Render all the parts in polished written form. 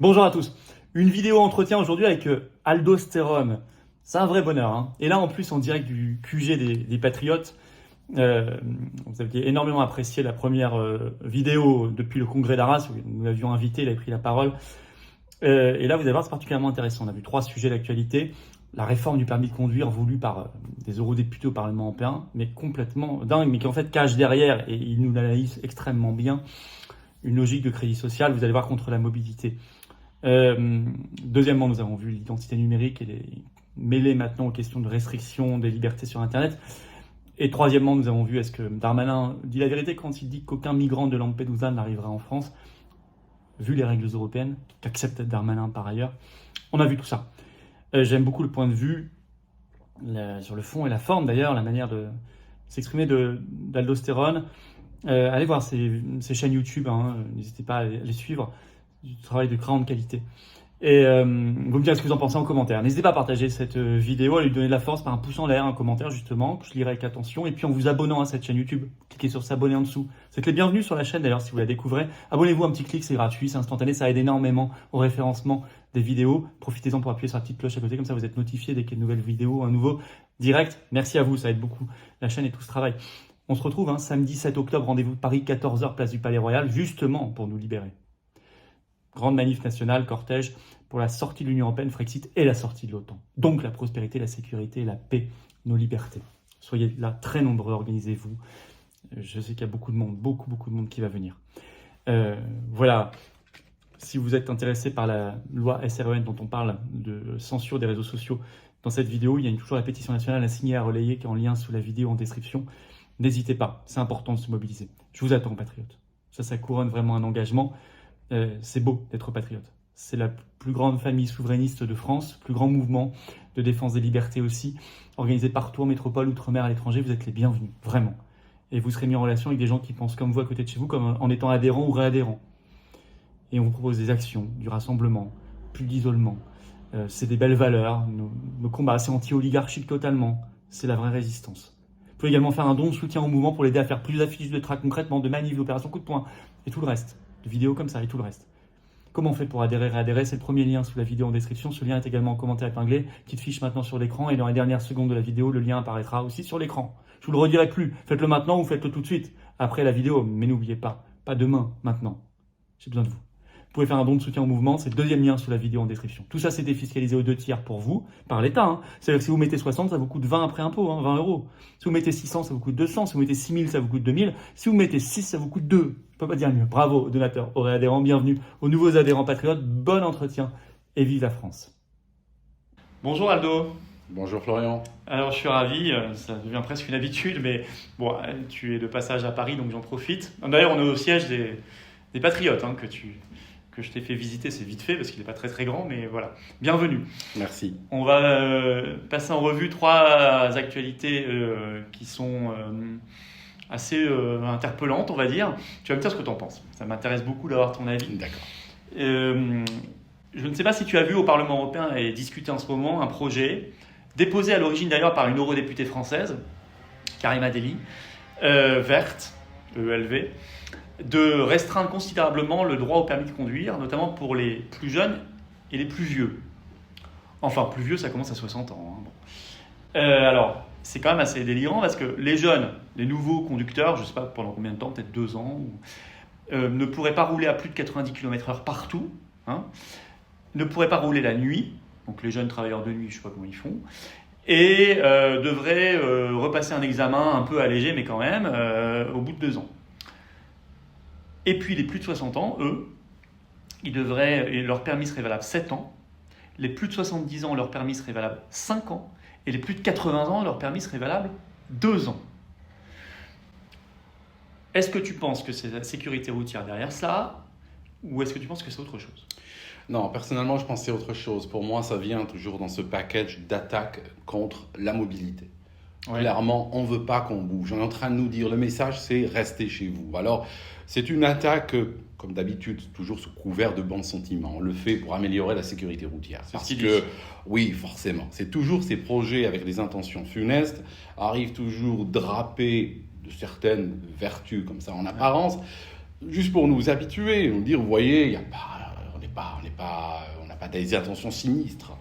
Bonjour à tous. Une vidéo entretien aujourd'hui avec Aldostérone. C'est un vrai bonheur. Hein. Et là, en plus, en direct du QG des Patriotes, vous aviez énormément apprécié la première vidéo depuis le congrès d'Arras où nous l'avions invité, il a pris la parole. Et là, vous allez voir, c'est particulièrement intéressant. On a vu 3 sujets d'actualité. La réforme du permis de conduire voulue par des eurodéputés au Parlement européen, mais complètement dingue, mais qui en fait cache derrière, et il nous l'analyse extrêmement bien, une logique de crédit social, vous allez voir, contre la mobilité. Deuxièmement, nous avons vu l'identité numérique et mêlée maintenant aux questions de restriction des libertés sur Internet. Et troisièmement, nous avons vu, est-ce que Darmanin dit la vérité quand il dit qu'aucun migrant de Lampedusa n'arrivera en France, vu les règles européennes, qu'accepte Darmanin par ailleurs. On a vu tout ça. J'aime beaucoup le point de vue, sur le fond et la forme d'ailleurs, la manière de s'exprimer d'Aldostérone. Allez voir ses chaînes YouTube, hein, n'hésitez pas à les suivre, du travail de grande qualité. Et vous me direz ce que vous en pensez en commentaire. N'hésitez pas à partager cette vidéo, à lui donner de la force par un pouce en l'air, un commentaire justement, que je lirai avec attention, et puis en vous abonnant à cette chaîne YouTube. Cliquez sur s'abonner en dessous. Vous êtes les bienvenus sur la chaîne d'ailleurs si vous la découvrez. Abonnez-vous, un petit clic, c'est gratuit, c'est instantané, ça aide énormément au référencement des vidéos. Profitez-en pour appuyer sur la petite cloche à côté, comme ça vous êtes notifié dès qu'il y a une nouvelle vidéo, un nouveau direct. Merci à vous, ça aide beaucoup la chaîne et tout ce travail. On se retrouve samedi 7 octobre, rendez-vous de Paris, 14h, place du Palais Royal, justement pour nous libérer. Grande manif nationale, cortège pour la sortie de l'Union européenne, Frexit et la sortie de l'OTAN. Donc la prospérité, la sécurité, la paix, nos libertés. Soyez là, très nombreux, organisez-vous. Je sais qu'il y a beaucoup de monde, beaucoup de monde qui va venir. Voilà, si vous êtes intéressé par la loi SREN dont on parle de censure des réseaux sociaux, dans cette vidéo, il y a toujours la pétition nationale à signer, à relayer, qui est en lien sous la vidéo en description. N'hésitez pas, c'est important de se mobiliser. Je vous attends, patriotes. Ça couronne vraiment un engagement. C'est beau d'être patriote. C'est la plus grande famille souverainiste de France, plus grand mouvement de défense des libertés aussi, organisé partout en métropole, outre-mer, à l'étranger. Vous êtes les bienvenus, vraiment. Et vous serez mis en relation avec des gens qui pensent comme vous à côté de chez vous, comme en étant adhérents ou réadhérents. Et on vous propose des actions, du rassemblement, plus d'isolement. C'est des belles valeurs. Nos combats, c'est anti-oligarchique totalement. C'est la vraie résistance. Vous pouvez également faire un don de soutien au mouvement pour l'aider à faire plus d'affiches, de tracts concrètement, de manifs, d'opérations coup de poing et tout le reste. De vidéos comme ça et tout le reste. Comment on fait pour adhérer, réadhérer? C'est le premier lien sous la vidéo en description. Ce lien est également en commentaire épinglé. Petite fiche maintenant sur l'écran et dans les dernières secondes de la vidéo, le lien apparaîtra aussi sur l'écran. Je vous le redirai plus. Faites-le maintenant ou faites-le tout de suite après la vidéo. Mais n'oubliez pas demain, maintenant. J'ai besoin de vous. Vous pouvez faire un don de soutien au mouvement, c'est le deuxième lien sous la vidéo en description. Tout ça, c'est défiscalisé aux 2 tiers pour vous, par l'État. C'est-à-dire que si vous mettez 60, ça vous coûte 20 après impôt, 20 euros. Si vous mettez 600, ça vous coûte 200. Si vous mettez 6000, ça vous coûte 2000. Si vous mettez 6, ça vous coûte 2. Je peux pas dire mieux. Bravo aux donateurs, aux réadhérents, bienvenue aux nouveaux adhérents patriotes. Bon entretien et vive la France. Bonjour Aldo. Bonjour Florian. Alors je suis ravi, ça devient presque une habitude, mais bon, tu es de passage à Paris, donc j'en profite. D'ailleurs, on est au siège des Patriotes, que je t'ai fait visiter, c'est vite fait parce qu'il n'est pas très grand, mais voilà. Bienvenue. Merci. On va passer en revue 3 actualités qui sont assez interpellantes, on va dire. Tu vas me dire ce que tu en penses. Ça m'intéresse beaucoup d'avoir ton avis. D'accord. Je ne sais pas si tu as vu au Parlement européen et discuté en ce moment un projet déposé à l'origine d'ailleurs par une eurodéputée française, Karima Delli, verte, ELV, de restreindre considérablement le droit au permis de conduire, notamment pour les plus jeunes et les plus vieux. Enfin, plus vieux, ça commence à 60 ans. Hein. Bon. Alors, c'est quand même assez délirant parce que les jeunes, les nouveaux conducteurs, je ne sais pas pendant combien de temps, peut-être 2 ans, ne pourraient pas rouler à plus de 90 km/h partout, hein, ne pourraient pas rouler la nuit, donc les jeunes travailleurs de nuit, je ne sais pas comment ils font, et devraient repasser un examen un peu allégé, mais quand même, au bout de 2 ans. Et puis les plus de 60 ans, eux, leur permis serait valable 7 ans. Les plus de 70 ans, leur permis serait valable 5 ans. Et les plus de 80 ans, leur permis serait valable 2 ans. Est-ce que tu penses que c'est la sécurité routière derrière ça, ou est-ce que tu penses que c'est autre chose? Non, personnellement, je pense que c'est autre chose. Pour moi, ça vient toujours dans ce package d'attaques contre la mobilité. Ouais. Clairement, on ne veut pas qu'on bouge. On est en train de nous dire, le message, c'est rester chez vous. Alors, c'est une attaque, comme d'habitude, toujours sous couvert de bons sentiments. On le fait pour améliorer la sécurité routière. Parce que, oui, forcément, c'est toujours ces projets avec des intentions funestes, arrivent toujours drapés de certaines vertus comme ça en apparence, juste pour nous habituer, nous dire, vous voyez, on n'est pas n'a pas des intentions sinistres.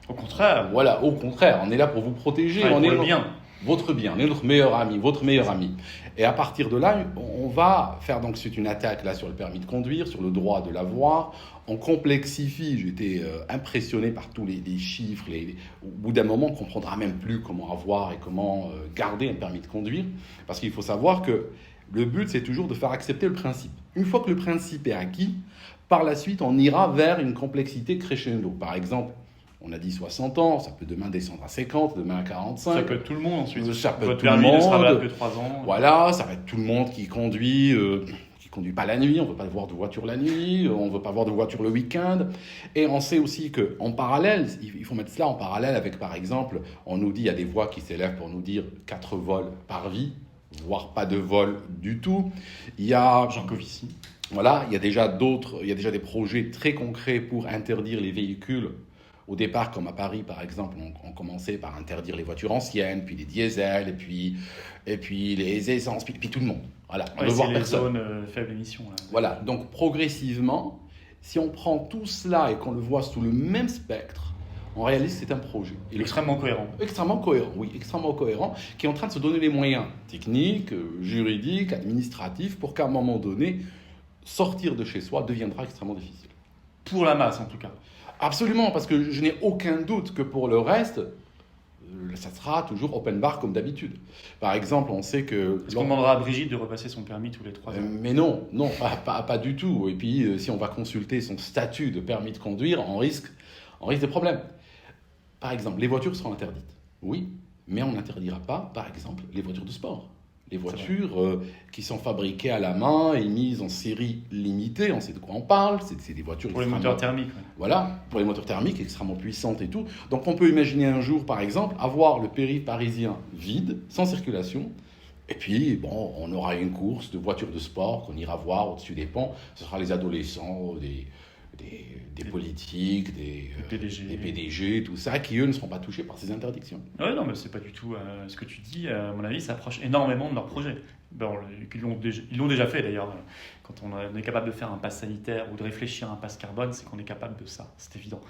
Au contraire. Voilà, au contraire, on est là pour vous protéger. On est bien. Votre bien, on est notre meilleur ami, votre meilleur ami. Et à partir de là, on va faire donc c'est une attaque là sur le permis de conduire, sur le droit de l'avoir. On complexifie. J'étais impressionné par tous les chiffres. Au bout d'un moment, on ne comprendra même plus comment avoir et comment garder un permis de conduire. Parce qu'il faut savoir que le but, c'est toujours de faire accepter le principe. Une fois que le principe est acquis, par la suite, on ira vers une complexité crescendo. Par exemple, on a dit 60 ans, ça peut demain descendre à 50, demain à 45. Ça peut être tout le monde ensuite. Ça peut être Votre tout le permis ne sera monde. valable que 3 ans. Voilà, ça va être tout le monde qui conduit pas la nuit, on ne veut pas voir de voiture la nuit, on ne veut pas voir de voiture le week-end. Et on sait aussi qu'en parallèle, il faut mettre cela en parallèle avec, par exemple, on nous dit, il y a des voix qui s'élèvent pour nous dire 4 vols par vie, voire pas de vol du tout. Il y a Jean Covici. Voilà, il y a déjà des projets très concrets pour interdire les véhicules. Au départ, comme à Paris, par exemple, on commençait par interdire les voitures anciennes, puis les diesels, et puis les essences, puis tout le monde. Voilà, on veut voir personne. Les zones faible émission. Là. Voilà, donc progressivement, si on prend tout cela et qu'on le voit sous le même spectre, on réalise que c'est un projet. Extrêmement cohérent. Extrêmement cohérent, oui, extrêmement cohérent, qui est en train de se donner les moyens techniques, juridiques, administratifs, pour qu'à un moment donné, sortir de chez soi deviendra extrêmement difficile. Pour la masse, en tout cas. Absolument, parce que je n'ai aucun doute que pour le reste, ça sera toujours open bar comme d'habitude. Par exemple, on sait que... Est-ce qu'on demandera à Brigitte de repasser son permis tous les 3 ans Mais non, pas du tout. Et puis, si on va consulter son statut de permis de conduire, on risque des problèmes. Par exemple, les voitures seront interdites. Oui, mais on n'interdira pas, par exemple, les voitures de sport. Les voitures qui sont fabriquées à la main et mises en série limitée, on sait de quoi on parle, c'est des voitures pour les moteurs thermiques. Ouais. Voilà, pour les moteurs thermiques extrêmement puissantes et tout. Donc on peut imaginer un jour, par exemple, avoir le périph' parisien vide, sans circulation, et puis bon, on aura une course de voitures de sport qu'on ira voir au-dessus des ponts. Ce sera les adolescents, des politiques, des PDG, tout ça, qui eux ne seront pas touchés par ces interdictions. Oui, non, mais c'est pas du tout ce que tu dis. À mon avis, ça approche énormément de leur projet. Ils l'ont déjà fait d'ailleurs. Quand on est capable de faire un pass sanitaire ou de réfléchir à un pass carbone, c'est qu'on est capable de ça, c'est évident.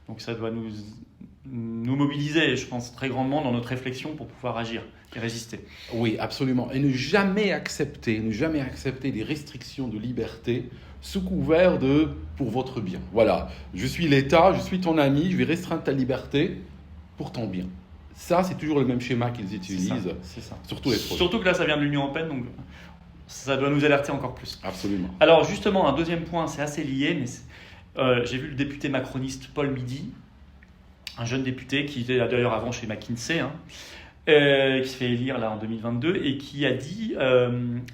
Donc ça doit nous mobiliser, je pense, très grandement dans notre réflexion pour pouvoir agir et résister. Oui, absolument. Et ne jamais accepter des restrictions de liberté sous couvert de « pour votre bien ». Voilà, je suis l'État, je suis ton ami, je vais restreindre ta liberté pour ton bien. Ça, c'est toujours le même schéma qu'ils utilisent, c'est ça. Surtout les projets. Surtout que là, ça vient de l'Union européenne, donc ça doit nous alerter encore plus. Absolument. Alors justement, un deuxième point, c'est assez lié, mais j'ai vu le député macroniste Paul Midi, un jeune député qui était d'ailleurs avant chez McKinsey, qui se fait élire là en 2022 et qui a dit,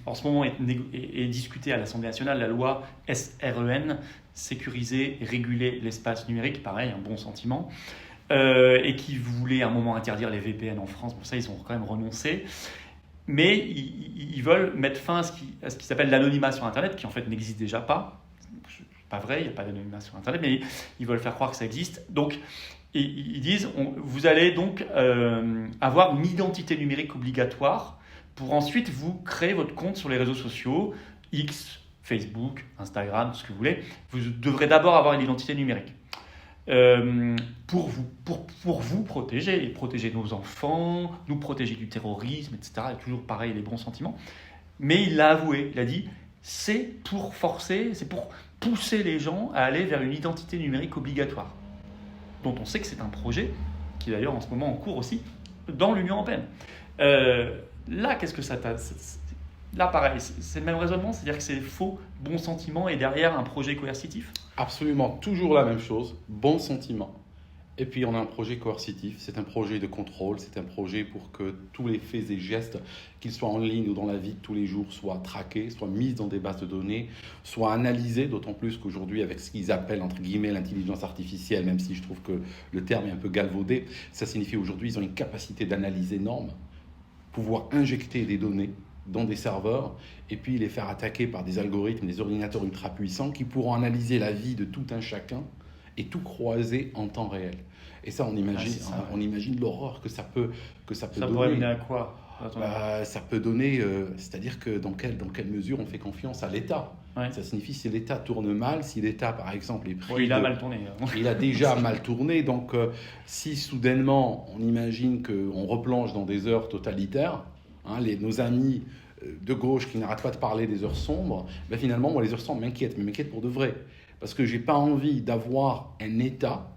en ce moment est discutée à l'Assemblée nationale la loi SREN, sécuriser et réguler l'espace numérique, pareil, un bon sentiment, et qui voulait à un moment interdire les VPN en France. Pour ça, ils ont quand même renoncé. Mais ils veulent mettre fin à ce qui s'appelle l'anonymat sur Internet, qui en fait n'existe déjà pas. C'est pas vrai, il n'y a pas d'anonymat sur Internet, mais ils veulent faire croire que ça existe. Donc, ils disent, vous allez donc avoir une identité numérique obligatoire pour ensuite vous créer votre compte sur les réseaux sociaux, X, Facebook, Instagram, tout ce que vous voulez. Vous devrez d'abord avoir une identité numérique. Pour vous protéger, et protéger nos enfants, nous protéger du terrorisme, etc. Et toujours pareil, les bons sentiments. Mais il l'a avoué, il a dit, c'est pour pousser les gens à aller vers une identité numérique obligatoire, dont on sait que c'est un projet qui est d'ailleurs en ce moment en cours aussi dans l'Union européenne. Là, qu'est-ce que ça t'a... Là, pareil, c'est le même raisonnement, c'est-à-dire que c'est faux, bon sentiment et derrière un projet coercitif ? Absolument, toujours la même chose, bon sentiment. Et puis on a un projet coercitif, c'est un projet de contrôle, c'est un projet pour que tous les faits et gestes, qu'ils soient en ligne ou dans la vie de tous les jours, soient traqués, soient mis dans des bases de données, soient analysés, d'autant plus qu'aujourd'hui avec ce qu'ils appellent entre guillemets l'intelligence artificielle, même si je trouve que le terme est un peu galvaudé, ça signifie aujourd'hui qu'ils ont une capacité d'analyse énorme, pouvoir injecter des données dans des serveurs et puis les faire attaquer par des algorithmes, des ordinateurs ultra puissants qui pourront analyser la vie de tout un chacun et tout croiser en temps réel. Et ça, on imagine l'horreur que ça peut donner. Ça pourrait mener à quoi ? Ça peut donner, c'est-à-dire que dans quelle mesure on fait confiance à l'État. Ouais. Ça signifie si l'État tourne mal, si l'État par exemple est pris... il a mal tourné. Il a déjà mal tourné, donc si soudainement on imagine qu'on replonge dans des heures totalitaires, nos amis de gauche qui n'arrêtent pas de parler des heures sombres, ben finalement moi les heures sombres m'inquiètent, mais m'inquiètent pour de vrai. Parce que j'ai pas envie d'avoir un État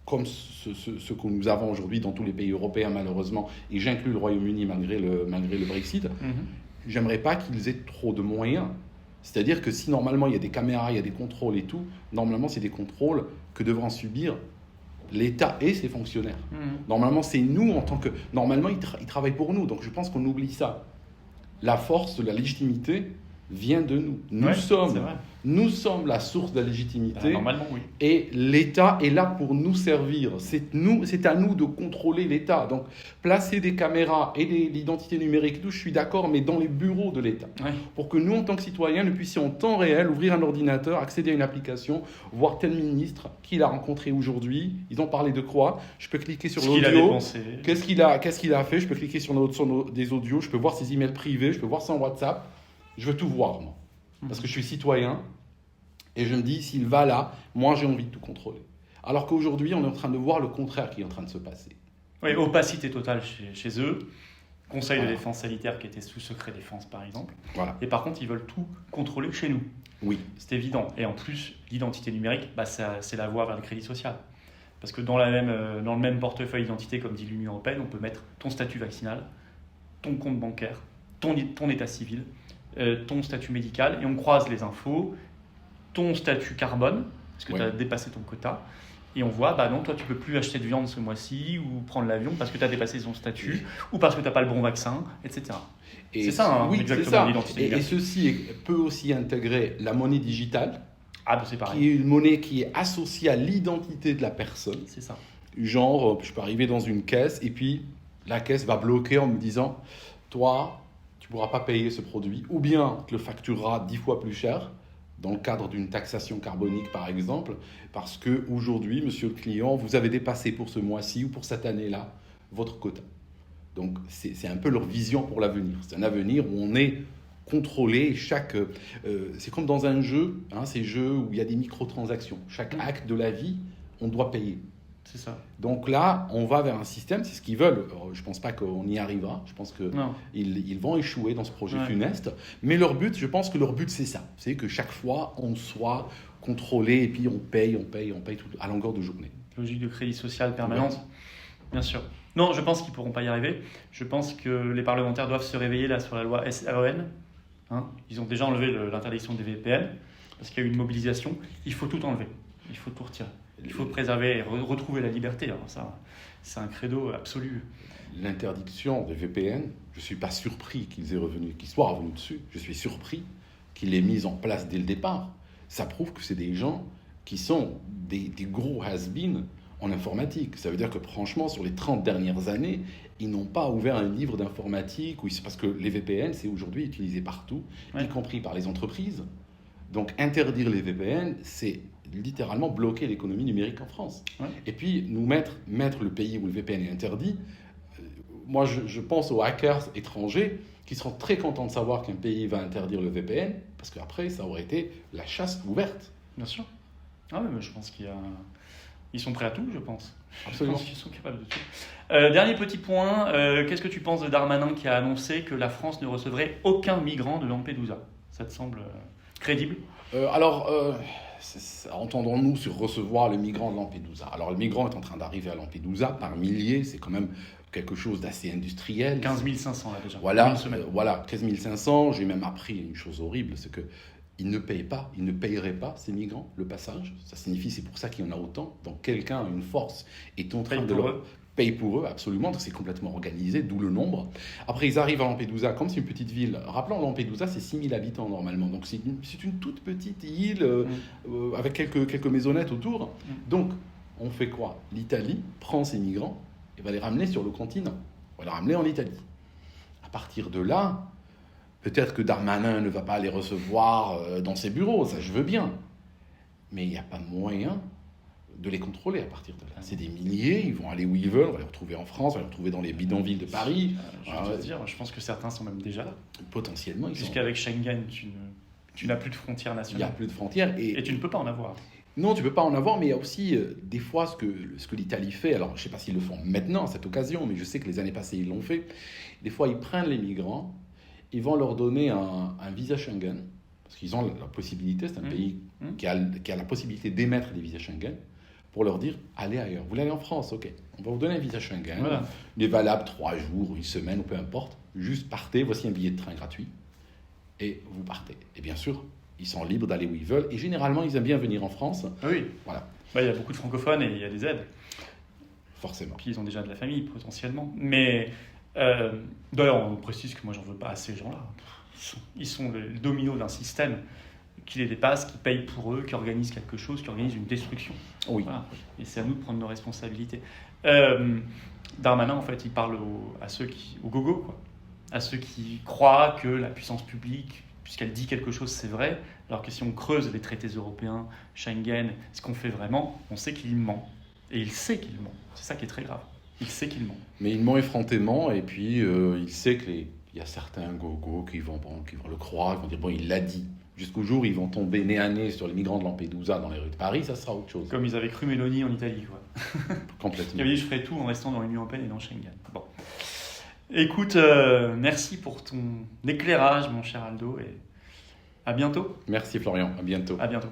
comme ce que nous avons aujourd'hui dans tous les pays européens malheureusement, et j'inclus le Royaume-Uni malgré le Brexit, j'aimerais pas qu'ils aient trop de moyens. C'est-à-dire que si normalement il y a des caméras, il y a des contrôles et tout, normalement c'est des contrôles que devront subir l'État et ses fonctionnaires. Normalement c'est nous en tant que... Normalement ils travaillent pour nous, donc je pense qu'on oublie ça. La force de la légitimité vient de nous. Nous sommes la source de la légitimité. Normalement, oui. Et l'État est là pour nous servir. C'est à nous de contrôler l'État. Donc, placer des caméras et l'identité numérique, tout, je suis d'accord, mais dans les bureaux de l'État. Ouais. Pour que nous, en tant que citoyens, nous puissions en temps réel ouvrir un ordinateur, accéder à une application, voir tel ministre, qui il a rencontré aujourd'hui, ils ont parlé de quoi, je peux cliquer sur l'audio. Qu'est-ce qu'il a fait, je peux cliquer sur des audios, je peux voir ses emails privés, je peux voir son WhatsApp. Je veux tout voir, moi. Parce que je suis citoyen. Et je me dis, s'il va là, moi j'ai envie de tout contrôler. Alors qu'aujourd'hui, on est en train de voir le contraire qui est en train de se passer. Oui, opacité totale chez eux. Conseil de défense sanitaire qui était sous secret défense, par exemple. Voilà. Et par contre, ils veulent tout contrôler chez nous. Oui. C'est évident. Et en plus, l'identité numérique, c'est la voie vers le crédit social. Parce que dans le même portefeuille d'identité, comme dit l'Union européenne, on peut mettre ton statut vaccinal, ton compte bancaire, ton état civil, ton statut médical, et on croise les infos, ton statut carbone, parce que tu as dépassé ton quota, et on voit, non, toi tu peux plus acheter de viande ce mois-ci, ou prendre l'avion parce que tu as dépassé ton statut, ou parce que tu n'as pas le bon vaccin, etc. Et c'est ça, exactement, l'identité numérique. Et ceci peut aussi intégrer la monnaie digitale, c'est pareil. qui est une monnaie qui est associée à l'identité de la personne. C'est ça. Genre, je peux arriver dans une caisse, et puis la caisse va bloquer en me disant, toi, tu ne pourras pas payer ce produit, ou bien tu le factureras 10 fois plus cher, dans le cadre d'une taxation carbonique par exemple, parce qu'aujourd'hui, monsieur le client, vous avez dépassé pour ce mois-ci ou pour cette année-là votre quota. Donc c'est un peu leur vision pour l'avenir. C'est un avenir où on est contrôlé, c'est comme dans un jeu, ces jeux où il y a des microtransactions. Chaque acte de la vie, on doit payer. C'est ça. Donc là, on va vers un système, c'est ce qu'ils veulent. Je ne pense pas qu'on y arrivera. Je pense qu'ils vont échouer dans ce projet funeste. Mais je pense que leur but, c'est ça. C'est que chaque fois, on soit contrôlé et puis on paye tout à longueur de journée. Logique de crédit social permanente, bien sûr. Non, je pense qu'ils ne pourront pas y arriver. Je pense que les parlementaires doivent se réveiller là sur la loi SREN. Ils ont déjà enlevé l'interdiction des VPN parce qu'il y a eu une mobilisation. Il faut tout enlever. Il faut tout retirer. Il faut préserver et retrouver la liberté. Alors ça, c'est un credo absolu. L'interdiction des VPN, je ne suis pas surpris qu'ils soient revenus dessus. Je suis surpris qu'il l'ait mise en place dès le départ. Ça prouve que c'est des gens qui sont des gros has-been en informatique. Ça veut dire que franchement, sur les 30 dernières années, ils n'ont pas ouvert un livre d'informatique. Parce que les VPN, c'est aujourd'hui utilisé partout, y compris par les entreprises. Donc interdire les VPN, c'est littéralement bloquer l'économie numérique en France. Et puis nous mettre le pays où le VPN est interdit. Moi, je pense aux hackers étrangers qui seront très contents de savoir qu'un pays va interdire le VPN, parce qu'après, ça aurait été la chasse ouverte. Bien sûr. Mais je pense ils sont prêts à tout, je pense. Absolument. Je pense qu'ils sont capables de tout. Dernier petit point, qu'est-ce que tu penses de Darmanin qui a annoncé que la France ne recevrait aucun migrant de Lampedusa ? Ça te semble crédible ? Entendons-nous sur recevoir le migrant de Lampedusa. Alors, le migrant est en train d'arriver à Lampedusa par milliers, c'est quand même quelque chose d'assez industriel. 15 500 là déjà. Voilà, 15 500. J'ai même appris une chose horrible, c'est qu'ils ne payeraient pas, ces migrants, le passage. Ça signifie, c'est pour ça qu'il y en a autant. Donc, quelqu'un, une force, est en train paye pour eux, absolument, donc c'est complètement organisé, d'où le nombre. Après, ils arrivent à Lampedusa, comme c'est une petite ville. Rappelons, Lampedusa, c'est 6 000 habitants normalement, donc c'est une toute petite île avec quelques maisonnettes autour. Donc, on fait quoi ? L'Italie prend ces migrants et va les ramener sur le continent, va les ramener en Italie. À partir de là, peut-être que Darmanin ne va pas les recevoir dans ses bureaux, ça je veux bien. Mais il n'y a pas moyen de les contrôler à partir de là. C'est des milliers, ils vont aller où ils veulent, on va les retrouver en France, on va les retrouver dans les bidonvilles de Paris. Je pense que certains sont même déjà là. Potentiellement, Puisqu'avec Schengen, tu n'as plus de frontières il n'y nationales. a plus de frontières. Et tu ne peux pas en avoir. Non, tu ne peux pas en avoir, mais il y a aussi des fois ce que l'Italie fait. Alors, je ne sais pas s'ils le font maintenant, à cette occasion, mais je sais que les années passées, ils l'ont fait. Des fois, ils prennent les migrants, ils vont leur donner un visa Schengen, parce qu'ils ont la possibilité, c'est un pays qui a la possibilité d'émettre des visas Schengen, pour leur dire, allez ailleurs. Vous voulez aller en France, ok. On va vous donner un visa Schengen. Voilà. Il est valable 3 jours, 1 semaine, ou peu importe. Juste partez, voici un billet de train gratuit. Et vous partez. Et bien sûr, ils sont libres d'aller où ils veulent. Et généralement, ils aiment bien venir en France. Oui. Voilà. Il y a beaucoup de francophones et il y a des aides. Forcément. Puis ils ont déjà de la famille, potentiellement. Mais d'ailleurs, on précise que moi, j'en veux pas à ces gens-là. Ils sont le domino d'un système qui les dépasse, qui paye pour eux, qui organise quelque chose, qui organise une destruction. Oui. Voilà. Et c'est à nous de prendre nos responsabilités. Darmanin, en fait, il parle aux gogos, quoi. À ceux qui croient que la puissance publique, puisqu'elle dit quelque chose, c'est vrai, alors que si on creuse les traités européens, Schengen, ce qu'on fait vraiment, on sait qu'il ment. Et il sait qu'il ment. C'est ça qui est très grave. Il sait qu'il ment. Mais il ment effrontément, et puis il sait qu'il y a certains gogos qui vont le croire, ils vont dire, bon, il l'a dit. Jusqu'au jour où ils vont tomber nez à nez sur les migrants de Lampedusa dans les rues de Paris, ça sera autre chose. Comme ils avaient cru Mélanie en Italie, quoi. Complètement. Il avait dit, je ferai tout en restant dans l'Union européenne et dans Schengen. Bon. Écoute, merci pour ton éclairage, mon cher Aldo, et à bientôt. Merci Florian, à bientôt. À bientôt.